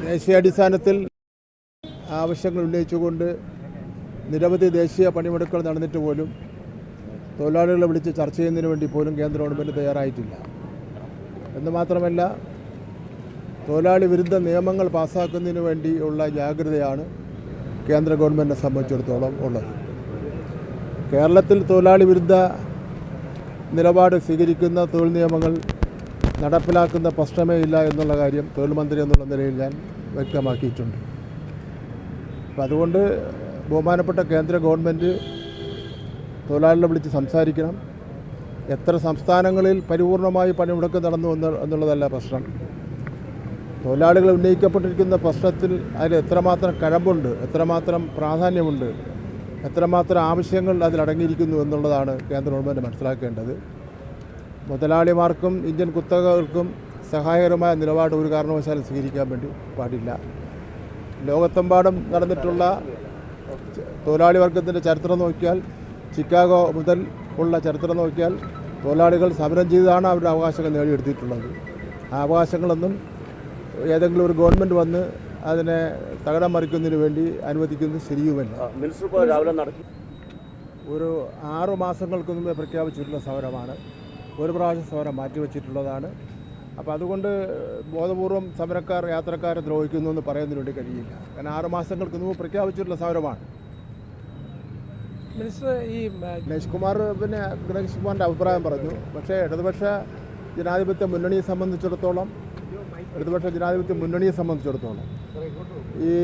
ദേശീയാടിസ്ഥാനത്തിൽ ആവശ്യങ്ങൾ ഉന്നയിച്ചുകൊണ്ട് നിരവധി ദേശീയ പണിമുടക്കുകൾ നടന്നിട്ട് പോലും തൊഴിലാളികളെ വിളിച്ച് ചർച്ച ചെയ്യുന്നതിന് വേണ്ടി പോലും കേന്ദ്ര ഗവൺമെൻറ് തയ്യാറായിട്ടില്ല. എന്ന് മാത്രമല്ല, തൊഴിലാളി വിരുദ്ധ നിയമങ്ങൾ പാസ്സാക്കുന്നതിന് വേണ്ടിയുള്ള ജാഗ്രതയാണ് കേന്ദ്ര ഗവൺമെൻറ്റിനെ സംബന്ധിച്ചിടത്തോളം ഉള്ളത്. കേരളത്തിൽ തൊഴിലാളി വിരുദ്ധ നിലപാട് സ്വീകരിക്കുന്ന തൊഴിൽ നിയമങ്ങൾ നടപ്പിലാക്കുന്ന പ്രശ്നമേ ഇല്ല എന്നുള്ള കാര്യം തൊഴിൽ മന്ത്രി എന്നുള്ള നിലയിൽ ഞാൻ വ്യക്തമാക്കിയിട്ടുണ്ട്. അപ്പം അതുകൊണ്ട് ബഹുമാനപ്പെട്ട കേന്ദ്ര ഗവൺമെൻറ് തൊഴിലാളികളെ വിളിച്ച് സംസാരിക്കണം. എത്ര സംസ്ഥാനങ്ങളിൽ പരിപൂർണമായി പണിമുടക്ക് നടന്നു എന്നുള്ളതല്ല പ്രശ്നം. തൊഴിലാളികൾ ഉന്നയിക്കപ്പെട്ടിരിക്കുന്ന പ്രശ്നത്തിൽ അതിൽ എത്രമാത്രം കഴമ്പുണ്ട്, എത്രമാത്രം പ്രാധാന്യമുണ്ട്, എത്രമാത്രം ആവശ്യങ്ങൾ അതിലടങ്ങിയിരിക്കുന്നു എന്നുള്ളതാണ് കേന്ദ്ര ഗവൺമെൻറ് മനസ്സിലാക്കേണ്ടത്. മുതലാളിമാർക്കും ഇന്ത്യൻ കുത്തകകൾക്കും സഹായകരമായ നിലപാട് ഒരു കാരണവശാലും സ്വീകരിക്കാൻ വേണ്ടി പാടില്ല. ലോകത്തെമ്പാടും നടന്നിട്ടുള്ള തൊഴിലാളി വർഗത്തിൻ്റെ ചരിത്രം നോക്കിയാൽ, ചിക്കാഗോ മുതൽ ഉള്ള ചരിത്രം നോക്കിയാൽ, തൊഴിലാളികൾ സമരം ചെയ്താണ് അവരുടെ അവകാശങ്ങൾ നേടിയെടുത്തിട്ടുള്ളത്. ആ അവകാശങ്ങളൊന്നും ഏതെങ്കിലും ഒരു ഗവൺമെൻറ് വന്ന് അതിനെ തകിടം മറിക്കുന്നതിന് വേണ്ടി അനുവദിക്കുന്നത് ശരിയുമല്ല. ഒരു 6 മാസങ്ങൾക്ക് മുമ്പേ പ്രഖ്യാപിച്ചിട്ടുള്ള സമരമാണ്. ഒരു പ്രാവശ്യം സമരം മാറ്റിവെച്ചിട്ടുള്ളതാണ്. അപ്പോൾ അതുകൊണ്ട് ബോധപൂർവം സമരക്കാർ യാത്രക്കാരെ ദ്രോഹിക്കുന്നു എന്ന് പറയുന്നതിന് വേണ്ടി കഴിയില്ല. കാരണം 6 മാസങ്ങൾക്ക് മുമ്പ് പ്രഖ്യാപിച്ചിട്ടുള്ള സമരമാണ്. മിനിസ്റ്റർ, ഈ ഗണേഷ് കുമാറിൻ്റെ അഭിപ്രായം പറഞ്ഞു. പക്ഷേ ഇടതുപക്ഷ ജനാധിപത്യ മുന്നണിയെ സംബന്ധിച്ചിടത്തോളം ഈ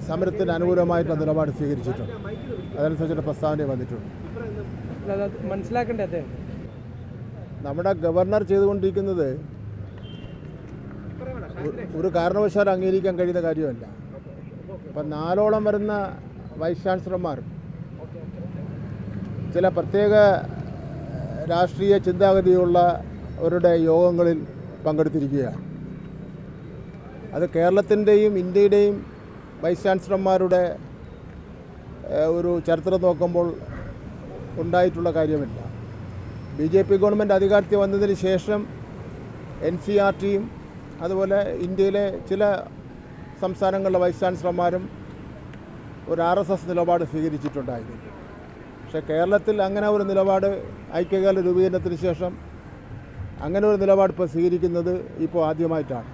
സമരത്തിന് അനുകൂലമായിട്ടുള്ള നിലപാട് സ്വീകരിച്ചിട്ടുണ്ട്. അതനുസരിച്ചുള്ള പ്രസ്താവന വന്നിട്ടുണ്ട്. മനസ്സിലാക്കേണ്ടത് നമ്മുടെ ഗവർണർ ചെയ്തുകൊണ്ടിരിക്കുന്നത് ഒരു കാരണവശാലും അംഗീകരിക്കാൻ കഴിയുന്ന കാര്യമല്ല. ഇപ്പം 4ഓളം വരുന്ന വൈസ് ചാൻസലർമാർ ചില പ്രത്യേക രാഷ്ട്രീയ ചിന്താഗതിയുള്ളവരുടെ യോഗങ്ങളിൽ പങ്കെടുത്തിരിക്കുകയാണ്. അത് കേരളത്തിൻ്റെയും ഇന്ത്യയുടെയും വൈസ് ചാൻസലർമാരുടെ ഒരു ചരിത്രം നോക്കുമ്പോൾ ഉണ്ടായിട്ടുള്ള കാര്യമില്ല. BJP ഗവൺമെൻറ് അധികാരത്തിൽ വന്നതിന് ശേഷം NCERTയും അതുപോലെ ഇന്ത്യയിലെ ചില സംസ്ഥാനങ്ങളിലെ വൈസ് ചാൻസലർമാരും ഒരു RSS നിലപാട് സ്വീകരിച്ചിട്ടുണ്ടായിരുന്നു. പക്ഷേ കേരളത്തിൽ അങ്ങനെ ഒരു നിലപാട് ഐക്യകേരള രൂപീകരണത്തിന് ശേഷം അങ്ങനെ ഒരു നിലപാട് ഇപ്പോൾ സ്വീകരിക്കുന്നത് ഇപ്പോൾ ആദ്യമായിട്ടാണ്.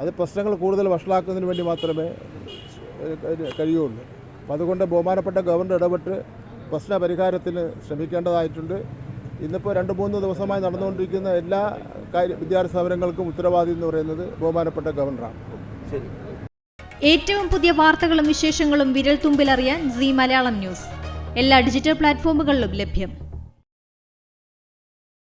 അത് പ്രശ്നങ്ങൾ കൂടുതൽ വഷളാക്കുന്നതിന് വേണ്ടി മാത്രമേ കഴിയുള്ളൂ. അപ്പോൾ അതുകൊണ്ട് ബഹുമാനപ്പെട്ട ഗവർണർ ഇടപെട്ട് പ്രശ്ന പരിഹാരത്തിന് ശ്രമിക്കേണ്ടതായിട്ടുണ്ട്. ഇന്നിപ്പോൾ 2-3 ദിവസമായി നടന്നുകൊണ്ടിരിക്കുന്ന എല്ലാ വിദ്യാർത്ഥി സമരങ്ങൾക്കും ഉത്തരവാദി എന്ന് പറയുന്നത് ബഹുമാനപ്പെട്ട ഗവർണറാണ്. ശരി. ഏറ്റവും പുതിയ വാർത്തകളും വിശേഷങ്ങളും വിരൽ തുമ്പിലറിയാൻ സീ മലയാളം ന്യൂസ് എല്ലാ ഡിജിറ്റൽ പ്ലാറ്റ്ഫോമുകളിലും ലഭ്യം.